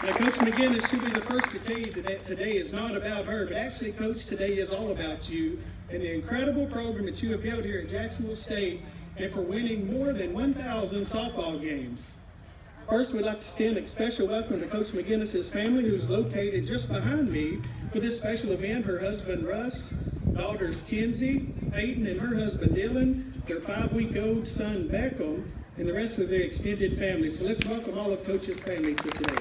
Now, Coach McGinnis should be the first to tell you that today is not about her, but actually, Coach, today is all about you and the incredible program that you have built here at Jacksonville State and for winning more than 1,000 softball games. First, we'd like to extend a special welcome to Coach McGinnis' family, who's located just behind me for this special event. Her husband, Russ, daughters, Kenzie, Peyton, and her husband, Dylan, their 5-week-old son, Beckham, and the rest of their extended family. So let's welcome all of Coach's family to today.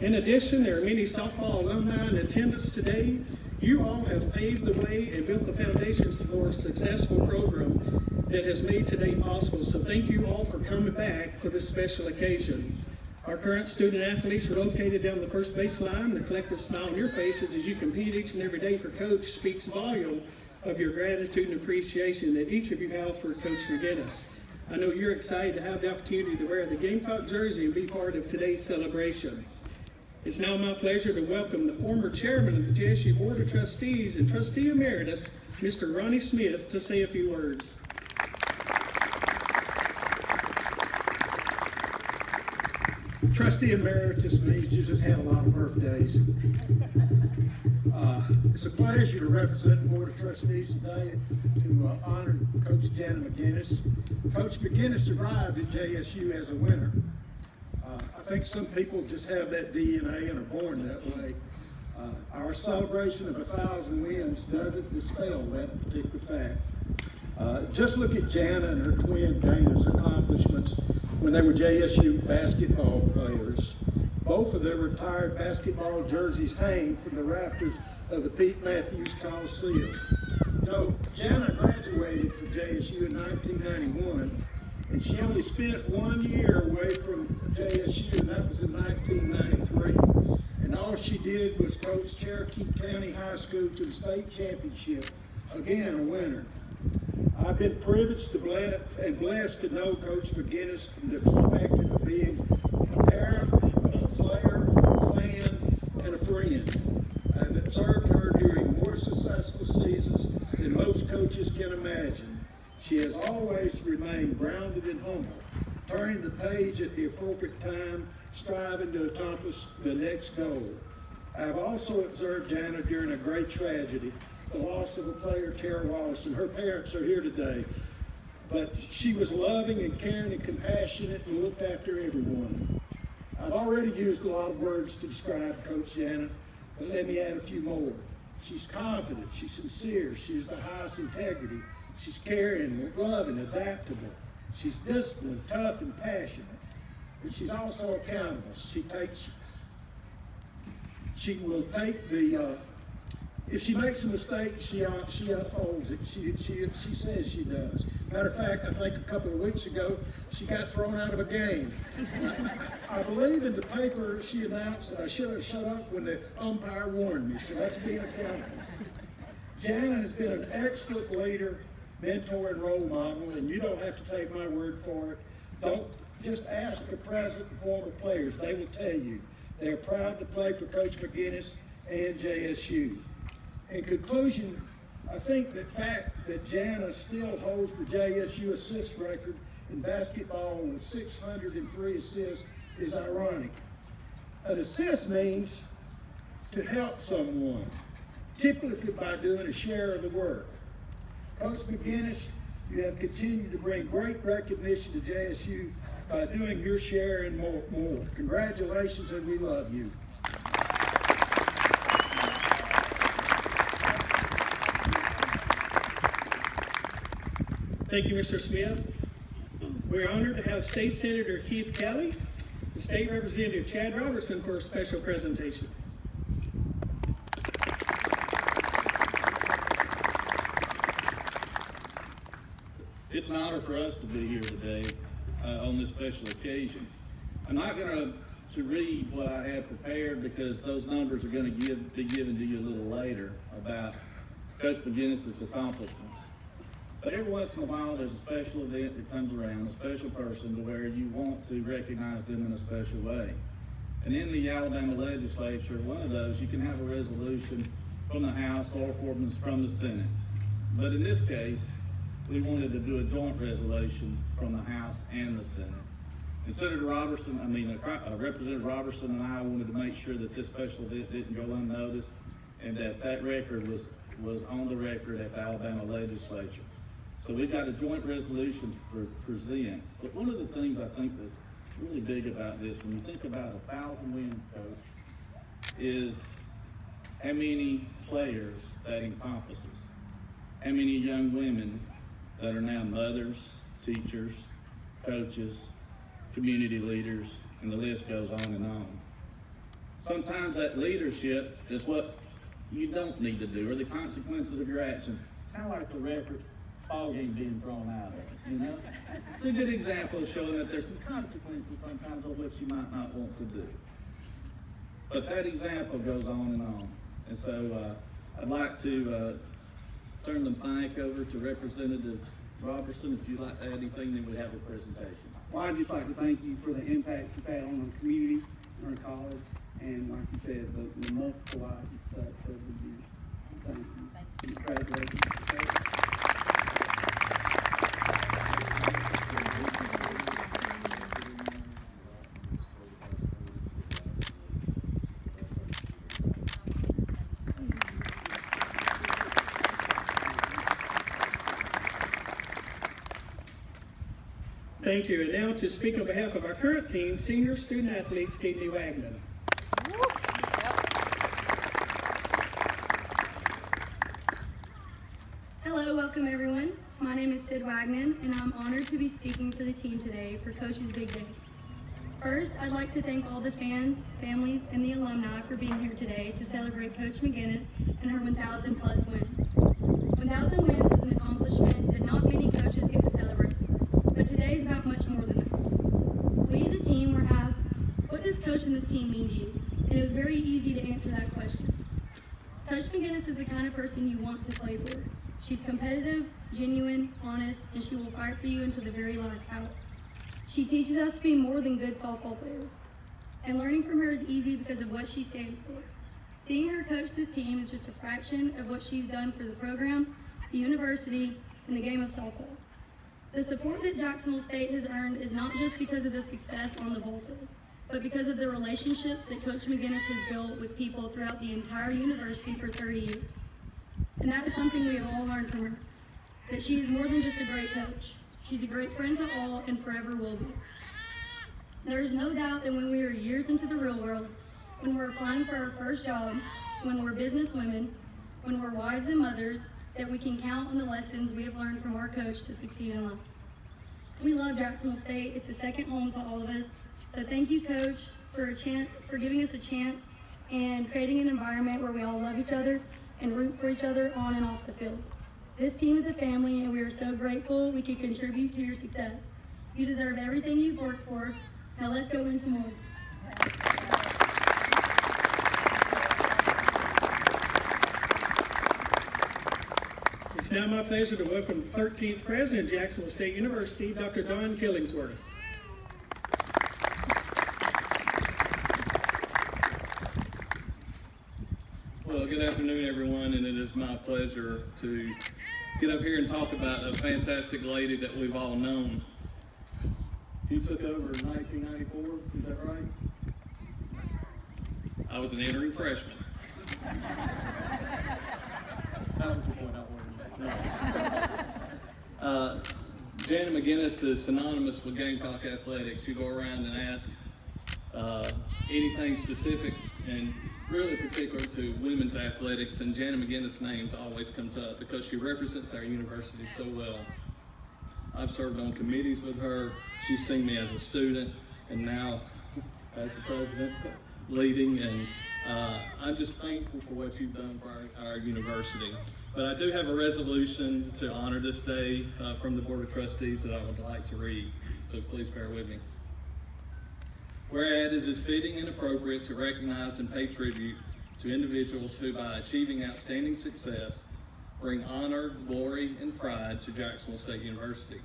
In addition, there are many softball alumni in attendance today. You all have paved the way and built the foundations for a successful program that has made today possible. So thank you all for coming back for this special occasion. Our current student athletes are located down the first baseline. The collective smile on your faces as you compete each and every day for Coach speaks volume of your gratitude and appreciation that each of you have for Coach McGinnis. I know you're excited to have the opportunity to wear the Gamecock jersey and be part of today's celebration. It's now my pleasure to welcome the former chairman of the JSU Board of Trustees and Trustee Emeritus, Mr. Ronnie Smith, to say a few words. Trustee Emeritus means you just had a lot of birthdays. It's a pleasure to represent the Board of Trustees today to honor Coach Jana McGinnis. Coach McGinnis arrived at JSU as a winner. I think some people just have that DNA and are born that way. Our celebration of 1,000 wins doesn't dispel that particular fact. Just look at Jana and her twin Dana's accomplishments when they were JSU basketball players. Both of their retired basketball jerseys hang from the rafters of the Pete Matthews Coliseum. You know, Jana graduated from JSU in 1991, and she only spent 1 year away from JSU, and that was in 1993. And all she did was coach Cherokee County High School to the state championship. Again, a winner. I've been privileged and blessed to know Coach McGinnis from the perspective of being a parent, a player, a fan, and a friend. I've observed her during more successful seasons than most coaches can imagine. She has always remained grounded and humble, turning the page at the appropriate time, striving to accomplish the next goal. I have also observed Jana during a great tragedy, the loss of a player, Tara Wallace, and her parents are here today. But she was loving and caring and compassionate and looked after everyone. I've already used a lot of words to describe Coach Jana, but let me add a few more. She's confident, she's sincere, she's the highest integrity, she's caring, loving, adaptable. She's disciplined, tough, and passionate. But she's also accountable. She will take the, if she makes a mistake, she upholds it. She says she does. Matter of fact, I think a couple of weeks ago, she got thrown out of a game. I believe in the paper she announced that I should have shut up when the umpire warned me, so that's being accountable. Jana has been an excellent leader, mentor, and role model, and you don't have to take my word for it. Don't just ask the present and former players. They will tell you. They're proud to play for Coach McGinnis and JSU. In conclusion, I think the fact that Jana still holds the JSU assist record in basketball with 603 assists is ironic. An assist means to help someone, typically by doing a share of the work. Coach McGinnis, you have continued to bring great recognition to JSU by doing your share and more. Congratulations, and we love you. Thank you, Mr. Smith. We're honored to have State Senator Keith Kelly and State Representative Chad Robertson for a special presentation. It's an honor for us to be here today on this special occasion. I'm not going to read what I have prepared because those numbers are going to be given to you a little later about Coach McGinnis' accomplishments. But every once in a while there's a special event that comes around, a special person to where you want to recognize them in a special way. And in the Alabama legislature, one of those, you can have a resolution from the House or from the Senate. But in this case, we wanted to do a joint resolution from the House and the Senate. And Representative Robertson and I wanted to make sure that this special event didn't go unnoticed and that record was on the record at the Alabama legislature. So we've got a joint resolution to present. But one of the things I think that's really big about this, when you think about 1,000 wins, Coach, is how many players that encompasses. How many young women that are now mothers, teachers, coaches, community leaders, and the list goes on and on. Sometimes that leadership is what you don't need to do, or the consequences of your actions. Kind of like the reference ball game being thrown out of it, you know? It's a good example of showing that there's some consequences sometimes of what you might not want to do. But that example goes on and on. And so I'd like to turn the mic over to Representative Robertson. If you'd like to add anything, then we have a presentation. Well, I'd just like to thank you for the impact you've had on our community, on our college, and like you said, the multiple lives you've touched over the years. Thank you. Congratulations. Thank you. And now to speak on behalf of our current team, senior student athlete Sidney Wagnon. Hello, welcome everyone. My name is Sid Wagnon, and I'm honored to be speaking for the team today for Coach's Big Day. First, I'd like to thank all the fans, families, and the alumni for being here today to celebrate Coach McGinnis and her 1,000 plus wins. 1,000 wins is an accomplishment that not many coaches get to celebrate, but today is about much more than that. We as a team were asked, what does coaching this team mean to you? And it was very easy to answer that question. Coach McGinnis is the kind of person you want to play for. She's competitive, genuine, honest, and she will fight for you until the very last out. She teaches us to be more than good softball players. And learning from her is easy because of what she stands for. Seeing her coach this team is just a fraction of what she's done for the program, the university, and the game of softball. The support that Jacksonville State has earned is not just because of the success on the ball field, but because of the relationships that Coach McGinnis has built with people throughout the entire university for 30 years. And that is something we have all learned from her, that she is more than just a great coach. She's a great friend to all and forever will be. There is no doubt that when we are years into the real world, when we're applying for our first job, when we're business women, when we're wives and mothers, that we can count on the lessons we have learned from our coach to succeed in life. We love Jacksonville State. It's a second home to all of us. So thank you, Coach, for giving us a chance and creating an environment where we all love each other and root for each other on and off the field. This team is a family, and we are so grateful we can contribute to your success. You deserve everything you've worked for. Now let's go win some more. It's now my pleasure to welcome 13th President of Jacksonville State University, Dr. Don Killingsworth. Well, good afternoon, everyone, and it is my pleasure to get up here and talk about a fantastic lady that we've all known. You took over in 1994, is that right? I was an entering freshman. That was the point I wanted to make. Jana McGinnis is synonymous with Gamecock athletics. You go around and ask anything specific and really particular to women's athletics, and Jana McGinnis' name always comes up because she represents our university so well. I've served on committees with her. She's seen me as a student and now as the president leading, and I'm just thankful for what you've done for our university. But I do have a resolution to honor this day from the Board of Trustees that I would like to read, so please bear with me. Whereas it is fitting and appropriate to recognize and pay tribute to individuals who, by achieving outstanding success, bring honor, glory, and pride to Jacksonville State University.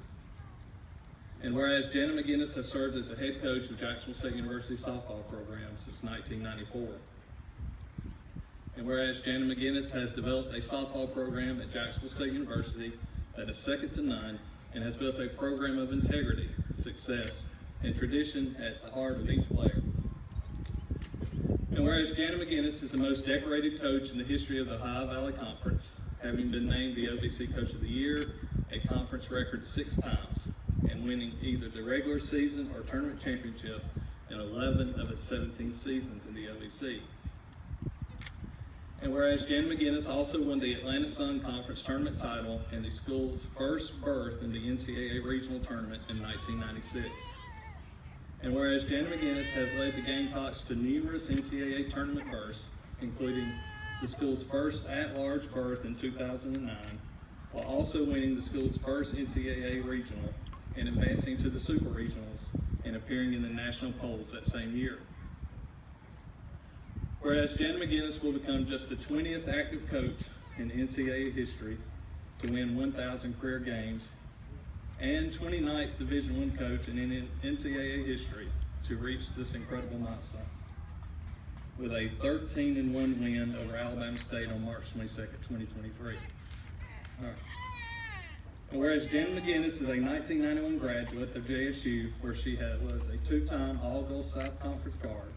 And whereas Jana McGinnis has served as the head coach of Jacksonville State University softball program since 1994. And whereas Jana McGinnis has developed a softball program at Jacksonville State University that is second to none and has built a program of integrity, success, and tradition at the heart of each player. And whereas Jana McGinnis is the most decorated coach in the history of the Ohio Valley Conference, having been named the OVC Coach of the Year, a conference record 6 times, and winning either the regular season or tournament championship in 11 of its 17 seasons in the OVC. And whereas Jana McGinnis also won the Atlanta Sun Conference tournament title and the school's first berth in the NCAA regional tournament in 1996. And whereas Jana McGinnis has led the Gamecocks to numerous NCAA tournament berths, including the school's first at-large berth in 2009, while also winning the school's first NCAA regional and advancing to the Super Regionals and appearing in the national polls that same year. Whereas Jana McGinnis will become just the 20th active coach in NCAA history to win 1,000 career games and 29th Division I coach in NCAA history to reach this incredible milestone with a 13-1 win over Alabama State on March 22nd, 2023. All right. And whereas Jana McGinnis is a 1991 graduate of JSU, where she was a 2-time All-Gulf South Conference guard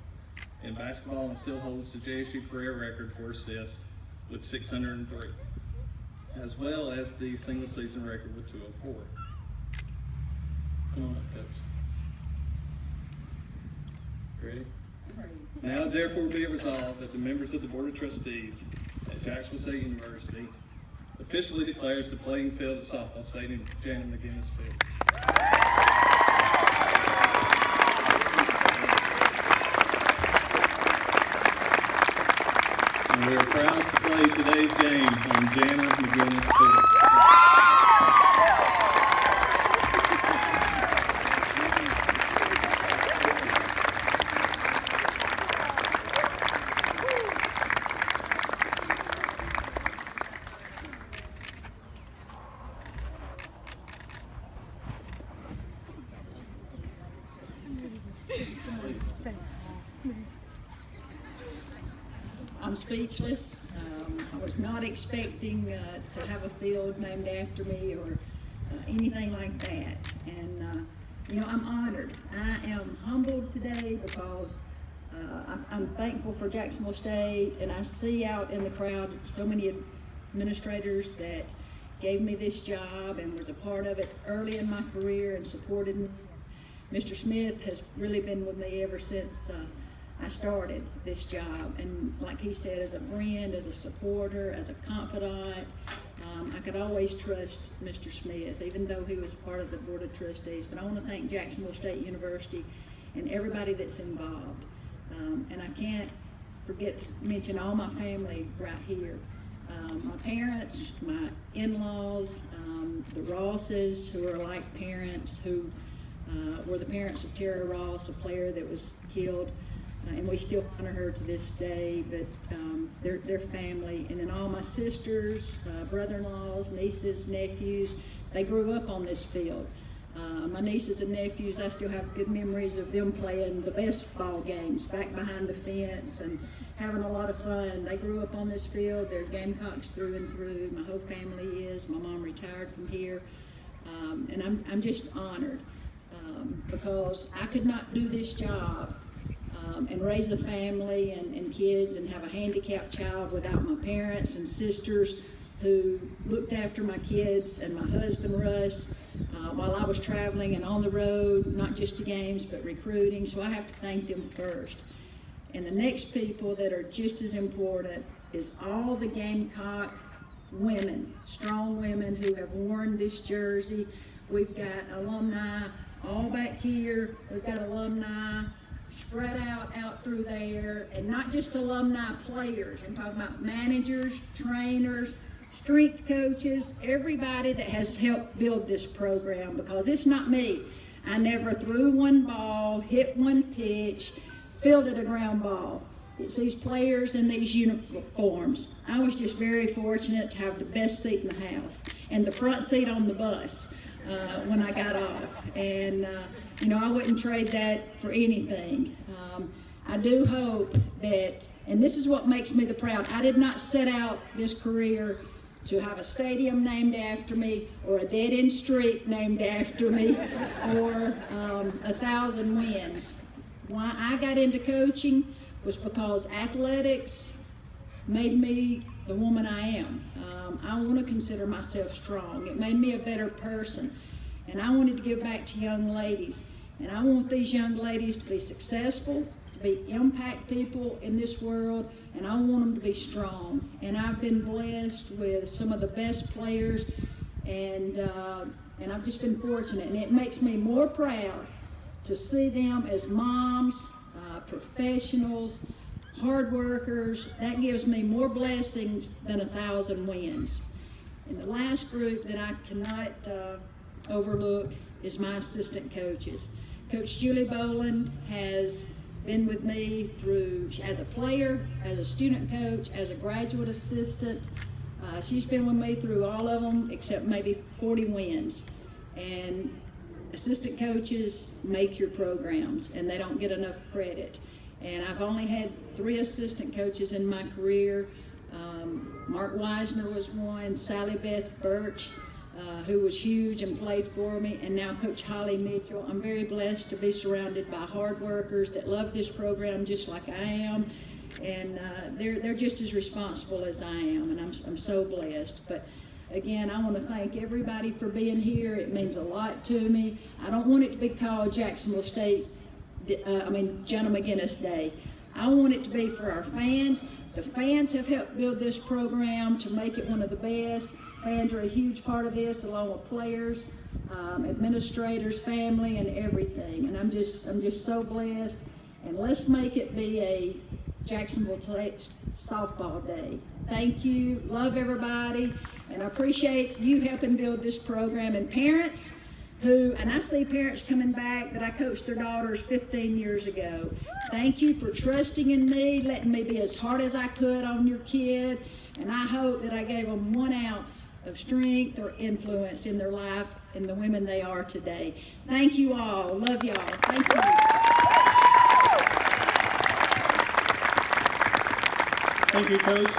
in basketball and still holds the JSU career record for assists with 603, as well as the single season record with 204. Come on up, Coach. Ready? Now therefore be it resolved that the members of the Board of Trustees at Jacksonville State University officially declares the playing field at softball stadium Jana McGinnis Field. And we are proud to play today's game on Jana McGinnis Field. I'm speechless. I was not expecting to have a field named after me or anything like that. And, you know, I'm honored. I am humbled today because I'm thankful for Jacksonville State, and I see out in the crowd so many administrators that gave me this job and was a part of it early in my career and supported me. Mr. Smith has really been with me ever since I started this job, and like he said, as a friend, as a supporter, as a confidant, I could always trust Mr. Smith, even though he was part of the Board of Trustees. But I want to thank Jacksonville State University and everybody that's involved. And I can't forget to mention all my family right here. My parents, my in-laws, the Rosses, who are like parents, who were the parents of Tara Ross, a player that was killed. And we still honor her to this day, but their family, and then all my sisters, brother-in-laws, nieces, nephews, they grew up on this field. My nieces and nephews, I still have good memories of them playing the best ball games back behind the fence and having a lot of fun. They grew up on this field. They're Gamecocks through and through. My whole family is. My mom retired from here, and I'm just honored because I could not do this job and raise a family and kids and have a handicapped child without my parents and sisters who looked after my kids, and my husband Russ while I was traveling and on the road, not just to games but recruiting. So I have to thank them first. And the next people that are just as important is all the Gamecock women, strong women who have worn this jersey. We've got alumni all back here. We've got alumni spread out through there, and not just alumni players. I'm talking about managers, trainers, strength coaches, everybody that has helped build this program, because it's not me. I never threw one ball, hit one pitch, fielded a ground ball. It's these players in these uniforms. I was just very fortunate to have the best seat in the house and the front seat on the bus when I got off. And you know, I wouldn't trade that for anything. I do hope that, and this is what makes me the proud, I did not set out this career to have a stadium named after me, or a dead-end street named after me, or 1,000 wins. Why I got into coaching was because athletics made me the woman I am. I want to consider myself strong. It made me a better person. And I wanted to give back to young ladies. And I want these young ladies to be successful, to be impact people in this world, and I want them to be strong. And I've been blessed with some of the best players, and I've just been fortunate. And it makes me more proud to see them as moms, professionals, hard workers. That gives me more blessings than 1,000 wins. And the last group that I cannot overlook is my assistant coaches. Coach Julie Boland has been with me through, as a player, as a student coach, as a graduate assistant. She's been with me through all of them except maybe 40 wins. And assistant coaches make your programs, and they don't get enough credit. And I've only had 3 assistant coaches in my career. Mark Weisner was one, Sally Beth Birch, who was huge and played for me, and now Coach Holly Mitchell. I'm very blessed to be surrounded by hard workers that love this program just like I am, and they're just as responsible as I am, and I'm so blessed. But again, I want to thank everybody for being here. It means a lot to me. I don't want it to be called Jacksonville State, Jana McGinnis Day. I want it to be for our fans. The fans have helped build this program to make it one of the best. Fans are a huge part of this, along with players, administrators, family, and everything. And I'm just so blessed. And let's make it be a Jacksonville State softball day. Thank you. Love everybody. And I appreciate you helping build this program. And parents and I see parents coming back that I coached their daughters 15 years ago. Thank you for trusting in me, letting me be as hard as I could on your kid. And I hope that I gave them 1 ounce of strength or influence in their life and the women they are today. Thank you all. Love y'all. Thank you. Thank you, Coach.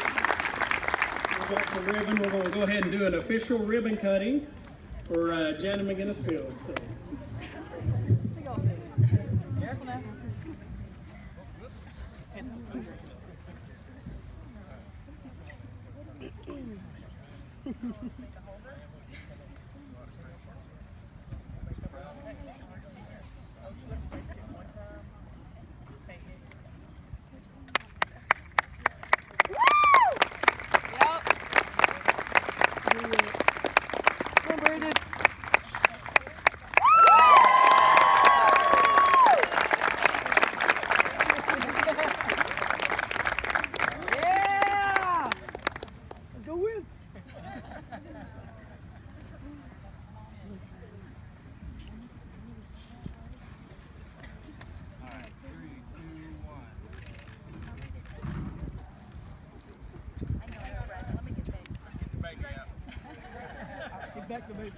We've got some ribbon. We're going to go ahead and do an official ribbon cutting for Jana McGinnis Field. So. Careful now. Back to me.